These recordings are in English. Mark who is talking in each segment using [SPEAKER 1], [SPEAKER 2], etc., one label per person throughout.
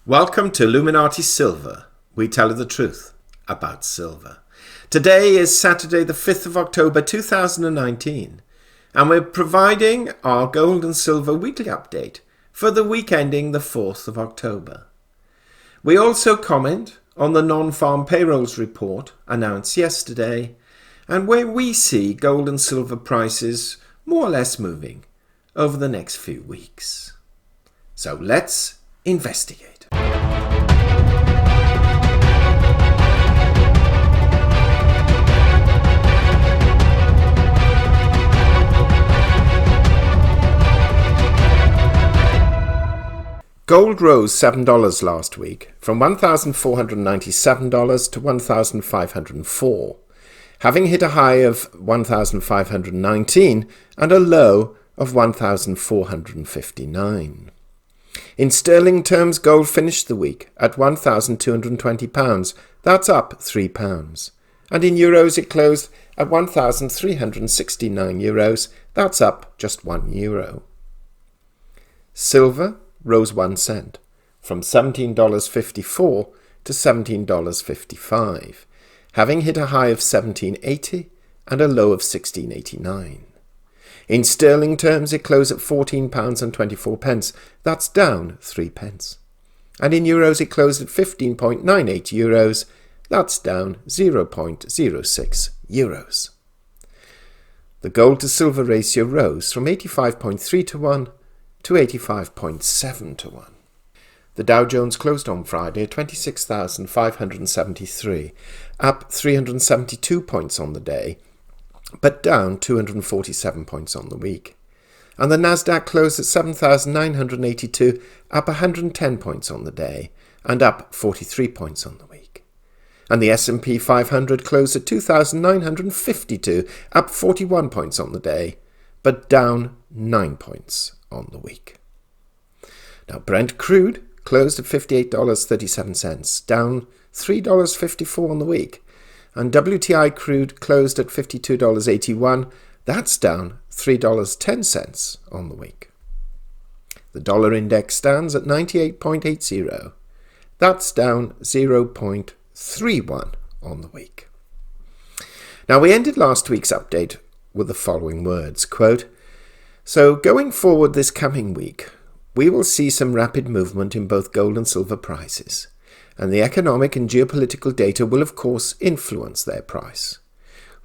[SPEAKER 1] Welcome to Illuminati Silver. We tell you the truth about silver. Today is Saturday the 5th of October 2019 and we're providing our gold and silver weekly update for the week ending the 4th of October. We also comment on the non-farm payrolls report announced yesterday and where we see gold and silver prices more or less moving over the next few weeks. So let's investigate. Gold rose $7 last week, from $1,497 to $1,504, having hit a high of $1,519 and a low of $1,459. In sterling terms, gold finished the week at £1,220, that's up £3. And in euros it closed at €1,369, that's up just €1. Silver rose 1 cent, from $17.54 to $17.55, having hit a high of $17.80 and a low of $16.89. In sterling terms, it closed at £14.24, that's down 3 pence. And in euros, it closed at €15.98, that's down 0.06 euros. The gold to silver ratio rose from 85.3 to 1 to 85.7 to 1. The Dow Jones closed on Friday at 26,573, up 372 points on the day, but down 247 points on the week. And the Nasdaq closed at 7,982, up 110 points on the day, and up 43 points on the week. And the S&P 500 closed at 2,952, up 41 points on the day, but down 9 points on the week. Now Brent crude closed at $58.37, down $3.54 on the week, and WTI crude closed at $52.81, that's down $3.10 on the week. The dollar index stands at 98.80, that's down 0.31 on the week. Now we ended last week's update with the following words, quote, "So going forward this coming week, we will see some rapid movement in both gold and silver prices, and the economic and geopolitical data will of course influence their price.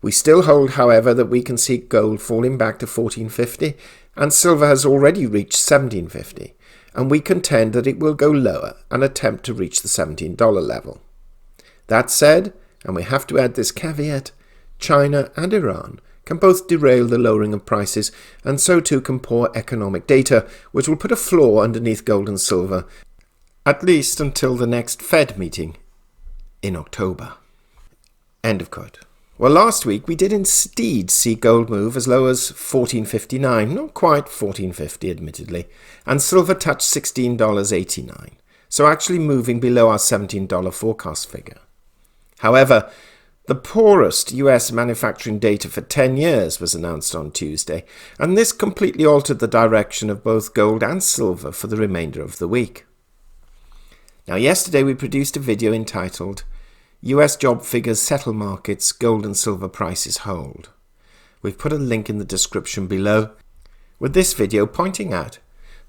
[SPEAKER 1] We still hold, however, that we can see gold falling back to $14.50 and silver has already reached $17.50, and we contend that it will go lower and attempt to reach the $17 level. That said, and we have to add this caveat, China and Iran can both derail the lowering of prices, and so too can poor economic data, which will put a floor underneath gold and silver, at least until the next Fed meeting in October." End of quote. Well, last week we did indeed see gold move as low as $14.59, not quite $14.50 admittedly, and silver touched $16.89, so actually moving below our $17 forecast figure. However, the poorest US manufacturing data for 10 years was announced on Tuesday, and this completely altered the direction of both gold and silver for the remainder of the week. Now, yesterday we produced a video entitled US Job Figures Settle Markets, Gold and Silver Prices Hold. We've put a link in the description below, with this video pointing out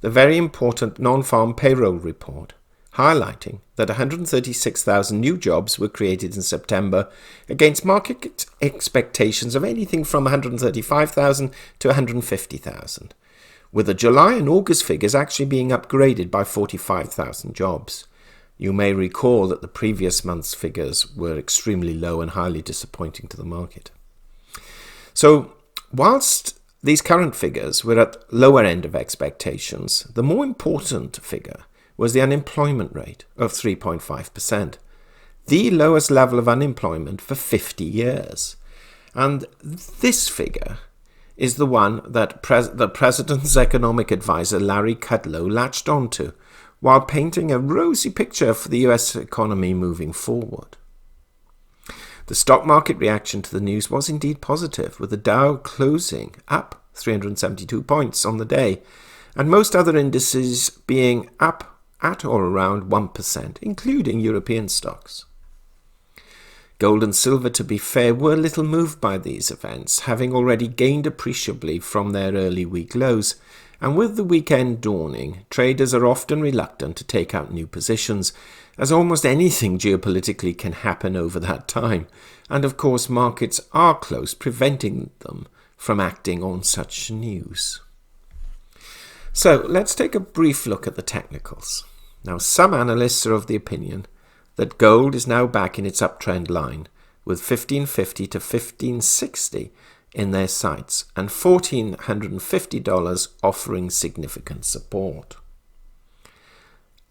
[SPEAKER 1] the very important non-farm payroll report, highlighting that 136,000 new jobs were created in September against market expectations of anything from 135,000 to 150,000, with the July and August figures actually being upgraded by 45,000 jobs. You may recall that the previous month's figures were extremely low and highly disappointing to the market. So, whilst these current figures were at lower end of expectations, the more important figure was the unemployment rate of 3.5%, the lowest level of unemployment for 50 years. And this figure is the one that the President's economic advisor Larry Kudlow latched onto while painting a rosy picture for the US economy moving forward. The stock market reaction to the news was indeed positive, with the Dow closing up 372 points on the day, and most other indices being up at or around 1%, including European stocks. Gold and silver, to be fair, were little moved by these events, having already gained appreciably from their early week lows, and with the weekend dawning, traders are often reluctant to take out new positions, as almost anything geopolitically can happen over that time, and of course markets are closed, preventing them from acting on such news. So let's take a brief look at the technicals. Now, some analysts are of the opinion that gold is now back in its uptrend line, with 1550 to 1560 in their sights and $1,450 offering significant support.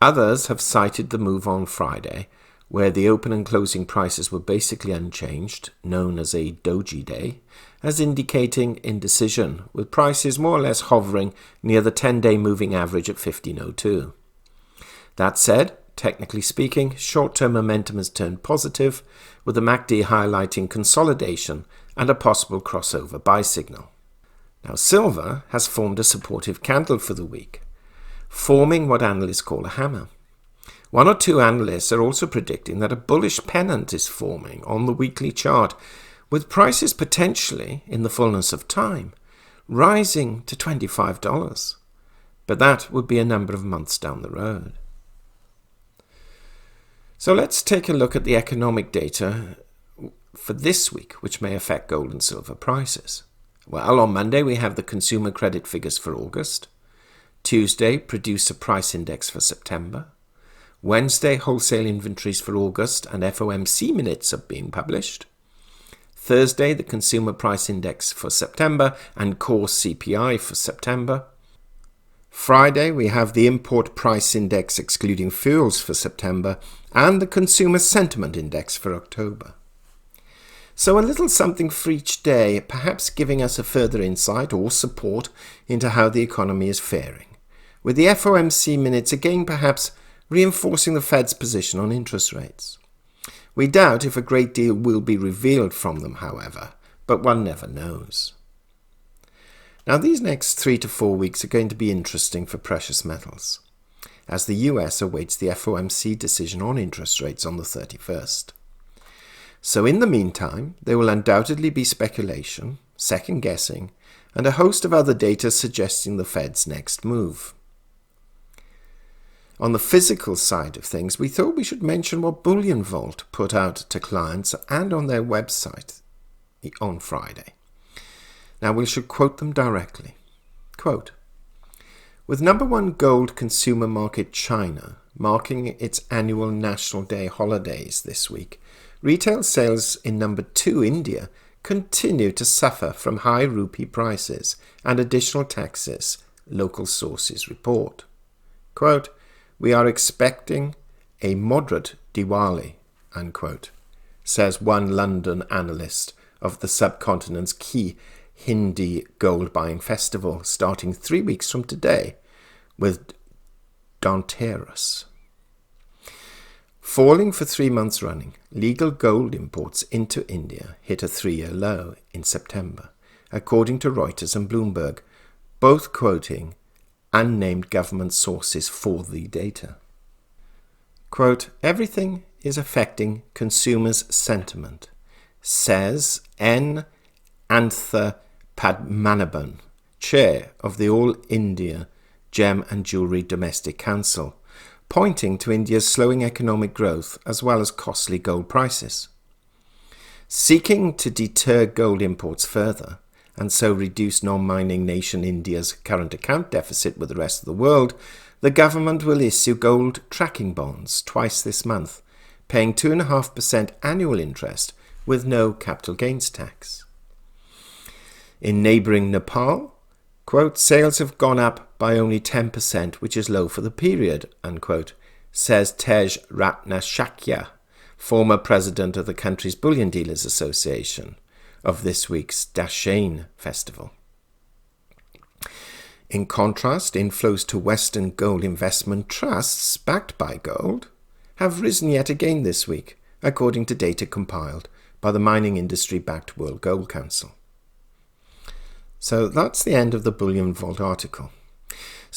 [SPEAKER 1] Others have cited the move on Friday, where the open and closing prices were basically unchanged, known as a doji day, as indicating indecision, with prices more or less hovering near the 10-day moving average at 1502. That said, technically speaking, short-term momentum has turned positive, with the MACD highlighting consolidation and a possible crossover buy signal. Now, silver has formed a supportive candle for the week, forming what analysts call a hammer. One or two analysts are also predicting that a bullish pennant is forming on the weekly chart, with prices potentially, in the fullness of time, rising to $25. But that would be a number of months down the road. So let's take a look at the economic data for this week, which may affect gold and silver prices. Well, on Monday we have the consumer credit figures for August. Tuesday, producer price index for September. Wednesday, wholesale inventories for August and FOMC minutes are being published. Thursday, the consumer price index for September and core CPI for September. Friday, we have the import price index excluding fuels for September and the consumer sentiment index for October. So a little something for each day, perhaps giving us a further insight or support into how the economy is faring, with the FOMC minutes again perhaps reinforcing the Fed's position on interest rates. We doubt if a great deal will be revealed from them, however, but one never knows. Now, these next 3 to 4 weeks are going to be interesting for precious metals, as the US awaits the FOMC decision on interest rates on the 31st. So in the meantime, there will undoubtedly be speculation, second-guessing, and a host of other data suggesting the Fed's next move. On the physical side of things, we thought we should mention what Bullion Vault put out to clients and on their website on Friday. Now we should quote them directly. Quote, "With number one gold consumer market China marking its annual National Day holidays this week, retail sales in number two India continue to suffer from high rupee prices and additional taxes," local sources report. Quote, "We are expecting a moderate Diwali," unquote, says one London analyst of the subcontinent's key Hindi gold buying festival starting 3 weeks from today with Dhanteras. Falling for 3 months running, legal gold imports into India hit a 3-year low in September, according to Reuters and Bloomberg, both quoting unnamed government sources for the data. Quote, "Everything is affecting consumers' sentiment," says N. Antha Padmanabhan, chair of the All India Gem and Jewellery Domestic Council, pointing to India's slowing economic growth as well as costly gold prices. Seeking to deter gold imports further, and so reduce non-mining nation India's current account deficit with the rest of the world, the government will issue gold tracking bonds twice this month, paying 2.5% annual interest with no capital gains tax. In neighbouring Nepal, quote, "Sales have gone up by only 10%, which is low for the period," unquote, says Tej Ratnashakya, former president of the country's Bullion Dealers Association, of this week's Dashain festival. In contrast, inflows to Western gold investment trusts backed by gold have risen yet again this week, according to data compiled by the mining industry-backed World Gold Council. So that's the end of the Bullion Vault article.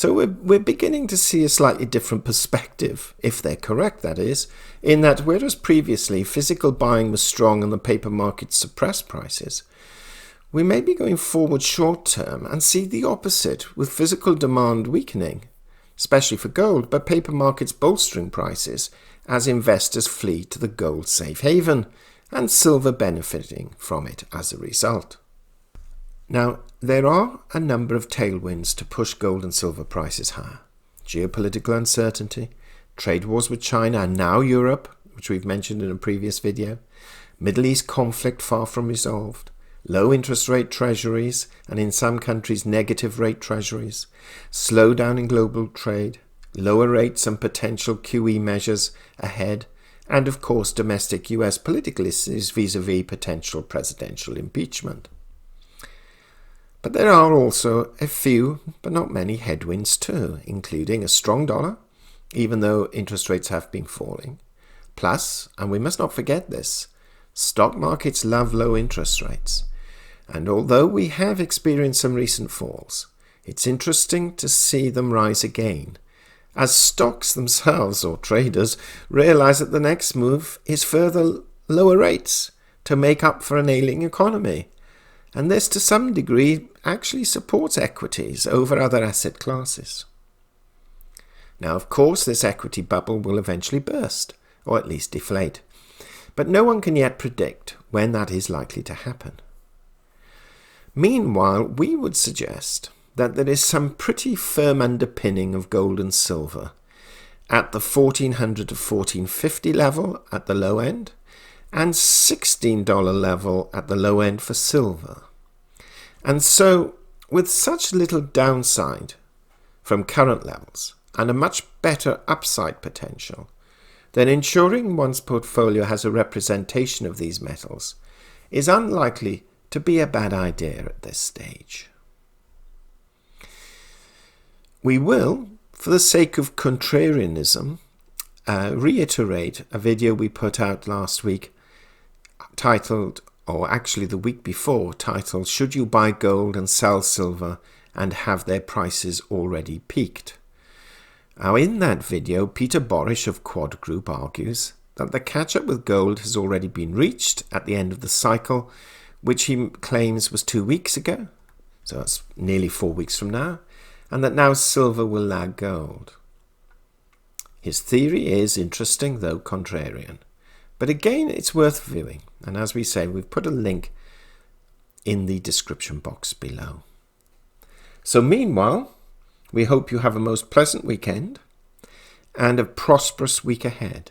[SPEAKER 1] So we're beginning to see a slightly different perspective, if they're correct, that is, in that whereas previously physical buying was strong and the paper market suppressed prices, we may be going forward short term and see the opposite, with physical demand weakening, especially for gold, but paper markets bolstering prices as investors flee to the gold safe haven, and silver benefiting from it as a result. Now, there are a number of tailwinds to push gold and silver prices higher. Geopolitical uncertainty, trade wars with China and now Europe, which we've mentioned in a previous video, Middle East conflict far from resolved, low interest rate treasuries and in some countries negative rate treasuries, slowdown in global trade, lower rates and potential QE measures ahead, and of course domestic US political issues vis-à-vis potential presidential impeachment. But there are also a few, but not many, headwinds too, including a strong dollar, even though interest rates have been falling. Plus, and we must not forget this, stock markets love low interest rates. And although we have experienced some recent falls, it's interesting to see them rise again, as stocks themselves, or traders, realize that the next move is further lower rates to make up for an ailing economy. And this, to some degree, actually supports equities over other asset classes. Now, of course, this equity bubble will eventually burst, or at least deflate. But no one can yet predict when that is likely to happen. Meanwhile, we would suggest that there is some pretty firm underpinning of gold and silver at the $1,400 to $1,450 level at the low end, and $16 level at the low end for silver. And so, with such little downside from current levels and a much better upside potential, then ensuring one's portfolio has a representation of these metals is unlikely to be a bad idea at this stage. We will, for the sake of contrarianism, reiterate a video we put out last week titled, or actually the week before, titled, "Should you buy gold and sell silver and have their prices already peaked?" Now, in that video, Peter Borish of Quad Group argues that the catch-up with gold has already been reached at the end of the cycle, which he claims was 2 weeks ago, so that's nearly 4 weeks from now, and that now silver will lag gold. His theory is interesting, though contrarian. But again, it's worth viewing, and as we say, we've put a link in the description box below. So meanwhile, we hope you have a most pleasant weekend and a prosperous week ahead.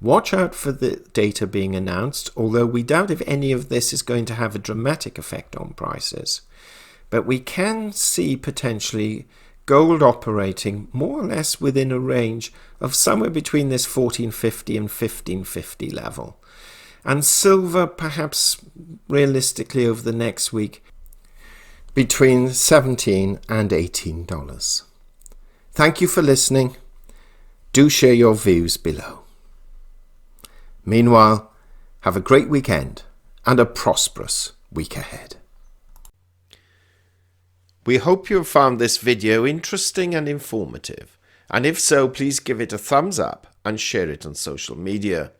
[SPEAKER 1] Watch out for the data being announced, although we doubt if any of this is going to have a dramatic effect on prices. But we can see potentially gold operating more or less within a range of somewhere between this 1450 and 1550 level. And silver perhaps realistically over the next week between $17 and $18. Thank you for listening. Do share your views below. Meanwhile, have a great weekend and a prosperous week ahead. We hope you have found this video interesting and informative, and if so, please give it a thumbs up and share it on social media.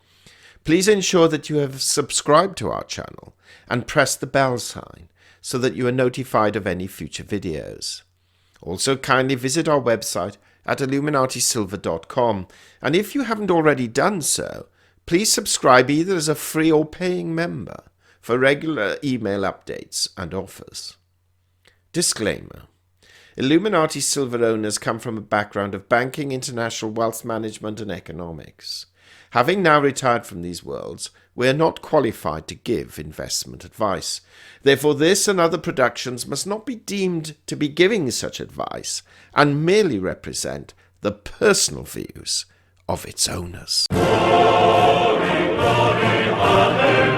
[SPEAKER 1] Please ensure that you have subscribed to our channel and press the bell sign so that you are notified of any future videos. Also, kindly visit our website at illuminatisilver.com, and if you haven't already done so, please subscribe either as a free or paying member for regular email updates and offers. Disclaimer: Illuminati Silver owners come from a background of banking, international wealth management and economics. Having now retired from these worlds, we are not qualified to give investment advice. Therefore, this and other productions must not be deemed to be giving such advice and merely represent the personal views of its owners. Glory, glory, hallelujah.